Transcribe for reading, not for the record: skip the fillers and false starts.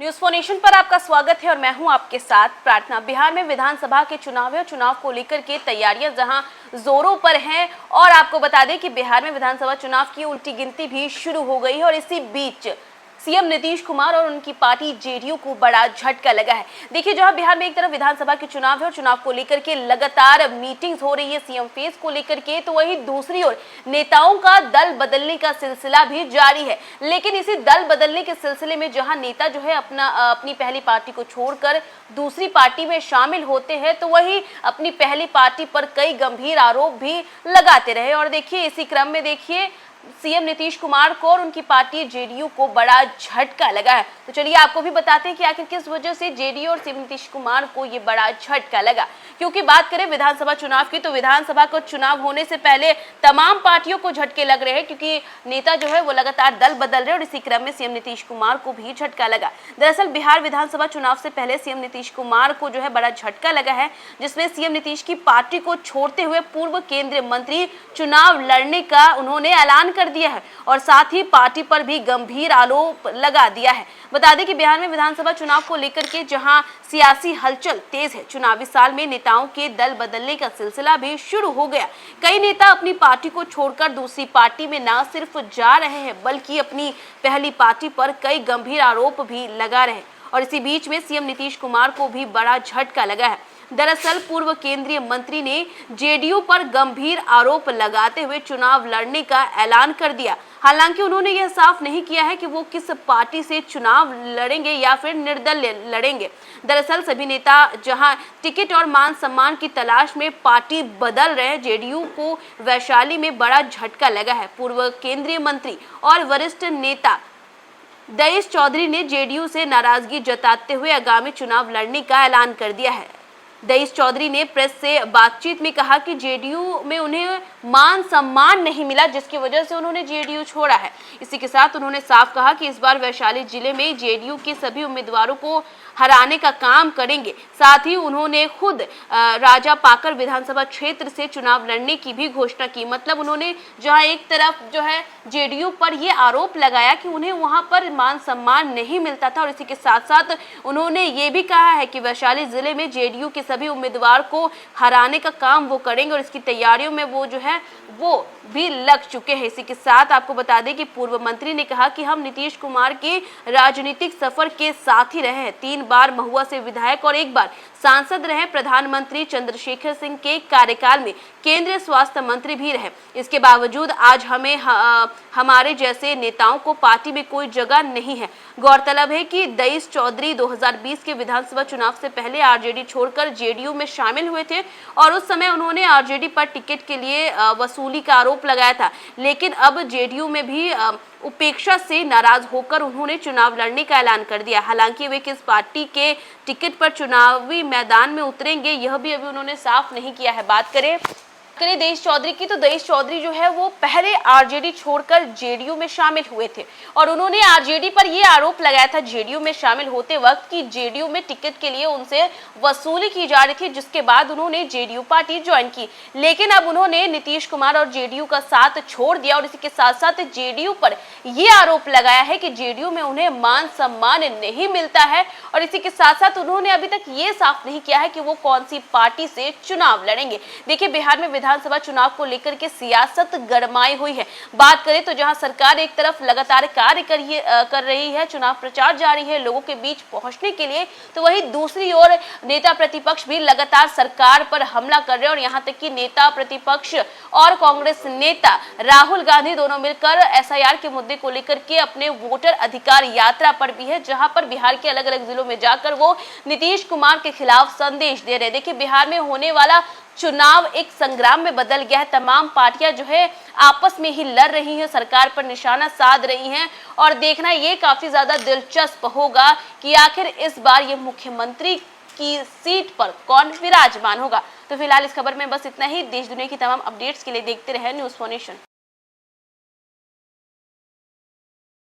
News for nation पर आपका स्वागत है और मैं हूं आपके साथ प्रार्थना। बिहार में विधानसभा के चुनाव है और चुनाव को लेकर के तैयारियां जहां जोरों पर हैं और आपको बता दें कि बिहार में विधानसभा चुनाव की उल्टी गिनती भी शुरू हो गई है और इसी बीच सीएम नीतीश कुमार और उनकी पार्टी जेडीयू को बड़ा झटका लगा है। देखिए, जहां बिहार में एक तरफ विधानसभा के चुनाव है और चुनाव को लेकर के लगातार मीटिंग्स हो रही है सीएम फेस को लेकर के, तो वहीं दूसरी ओर नेताओं का दल बदलने का सिलसिला भी जारी है। लेकिन इसी दल बदलने के सिलसिले में जहां नेता जो है अपनी पहली पार्टी को छोड़कर दूसरी पार्टी में शामिल होते हैं, तो वही अपनी पहली पार्टी पर कई गंभीर आरोप भी लगाते रहे। और देखिए, इसी क्रम में देखिए सीएम नीतीश कुमार को और उनकी पार्टी जेडीयू को बड़ा झटका लगा है। तो चलिए आपको भी बताते हैं कि आखिर किस वजह से जेडीयू और सीएम नीतीश कुमार को ये बड़ा झटका लगा। क्योंकि बात करें विधानसभा चुनाव की, तो विधानसभा को चुनाव होने से पहले तमाम पार्टियों को झटके लग रहे हैं, क्योंकि नेता जो है वो लगातार दल बदल रहे हैं और इसी क्रम में सीएम नीतीश कुमार को भी झटका लगा। दरअसल बिहार विधानसभा चुनाव से पहले सीएम नीतीश कुमार को जो है बड़ा झटका लगा है, जिसमें सीएम नीतीश की पार्टी को छोड़ते हुए पूर्व केंद्रीय मंत्री चुनाव लड़ने का उन्होंने ऐलान कर दिया है और साथ ही पार्टी पर भी गंभीर आरोप लगा दिया है। बता दें कि बिहार में विधानसभा चुनाव को लेकर के जहां सियासी हलचल तेज है, चुनावी साल में नेताओं के दल बदलने का सिलसिला भी शुरू हो गया। कई नेता अपनी पार्टी को छोड़कर दूसरी पार्टी में न सिर्फ जा रहे हैं, बल्कि अपनी पहली पार्टी पर कई गंभीर आरोप भी लगा रहे हैं। और इसी बीच में सीएम नीतीश कुमार को भी बड़ा झटका लगा है। दरअसल पूर्व केंद्रीय मंत्री ने जेडीयू पर गंभीर आरोप लगाते हुए चुनाव लड़ने का ऐलान कर दिया। हालांकि उन्होंने यह साफ नहीं किया है कि वो किस पार्टी से चुनाव लड़ेंगे या फिर निर्दलीय लड़ेंगे। दरअसल सभी नेता जहां टिकट और मान सम्मान की तलाश में पार्टी बदल रहे हैं, जेडीयू को वैशाली में बड़ा झटका लगा है। पूर्व केंद्रीय मंत्री और वरिष्ठ नेता दईश चौधरी ने जेडीयू से नाराजगी जताते हुए आगामी चुनाव लड़ने का ऐलान कर दिया है। दईश चौधरी ने प्रेस से बातचीत में कहा कि जेडीयू में उन्हें मान सम्मान नहीं मिला, जिसकी वजह से उन्होंने जेडीयू छोड़ा है। इसी के साथ उन्होंने साफ कहा कि इस बार वैशाली जिले में जेडीयू के सभी उम्मीदवारों को हराने का काम करेंगे। साथ ही उन्होंने खुद राजा पाकर विधानसभा क्षेत्र से चुनाव लड़ने की भी घोषणा की। मतलब उन्होंने जहां एक तरफ जो है जेडीयू पर ये आरोप लगाया कि उन्हें वहां पर मान सम्मान नहीं मिलता था, और इसी के साथ साथ उन्होंने ये भी कहा है कि वैशाली जिले में जेडीयू के सभी उम्मीदवार को हराने का काम वो करेंगे और इसकी तैयारियों में वो जो है वो भी लग चुके हैं। इसी के साथ आपको बता दें कि पूर्व मंत्री ने कहा कि हम नीतीश कुमार के राजनीतिक सफर के साथ ही रहे हैं। 3 बार महुआ से विधायक और 1 बार सांसद रहे। प्रधानमंत्री चंद्रशेखर सिंह के कार्यकाल में केंद्रीय स्वास्थ्य मंत्री भी रहे। इसके बावजूद आज हमें हमारे जैसे नेताओं को पार्टी में कोई जगह नहीं है। गौरतलब है कि दईश चौधरी 2020 के विधानसभा चुनाव से पहले आरजेडी छोड़कर जेडीयू में शामिल हुए थे और उस समय उन्होंने आरजेडी पर टिकट के लिए वसूली का आरोप लगाया था। लेकिन अब जेडीयू में भी उपेक्षा से नाराज होकर उन्होंने चुनाव लड़ने का ऐलान कर दिया। हालांकि वे किस पार्टी के टिकट पर चुनावी मैदान में उतरेंगे, यह भी अभी उन्होंने साफ नहीं किया है। बात करें दईश चौधरी की, तो दईश चौधरी जो है वो पहले आरजेडी छोड़कर जेडीयू में शामिल हुए थे और उन्होंने आरजेडी पर ये आरोप लगाया था जेडीयू में शामिल होते वक्त कि जेडीयू में टिकट के लिए उनसे वसूली की जा रही थी, जिसके बाद उन्होंने जेडीयू पार्टी ज्वाइन की। लेकिन अब उन्होंने नीतीश कुमार और जेडीयू का साथ छोड़ दिया और इसी के साथ साथ जेडीयू पर यह आरोप लगाया है कि जेडीयू में उन्हें मान सम्मान नहीं मिलता है। और इसी के साथ साथ उन्होंने अभी तक ये साफ नहीं किया है कि वो कौन सी पार्टी से चुनाव लड़ेंगे। देखिए, बिहार में विधानसभा चुनाव को लेकर के सियासत गरमाई हुई है। बात करें तो जहां सरकार एक तरफ लगातार कार्य कर रही है, चुनाव प्रचार जारी है लोगों के बीच पहुंचने के लिए, तो वहीं दूसरी ओर नेता प्रतिपक्ष भी लगातार सरकार पर हमला कर रहे हैं। और यहां तक कि नेता प्रतिपक्ष और कांग्रेस नेता राहुल गांधी दोनों मिलकर एसआईआर के मुद्दे को लेकर के अपने वोटर अधिकार यात्रा पर भी है, जहां पर बिहार के अलग अलग जिलों में जाकर वो नीतीश कुमार के खिलाफ संदेश दे रहे हैं। देखिए, बिहार में होने वाला चुनाव एक संग्राम में बदल गया है। तमाम पार्टियां जो है आपस में ही लड़ रही हैं, सरकार पर निशाना साध रही हैं और देखना ये काफी ज्यादा दिलचस्प होगा कि आखिर इस बार ये मुख्यमंत्री की सीट पर कौन विराजमान होगा। तो फिलहाल इस खबर में बस इतना ही। देश दुनिया की तमाम अपडेट्स के लिए देखते रहे न्यूज़ फॉर नेशन।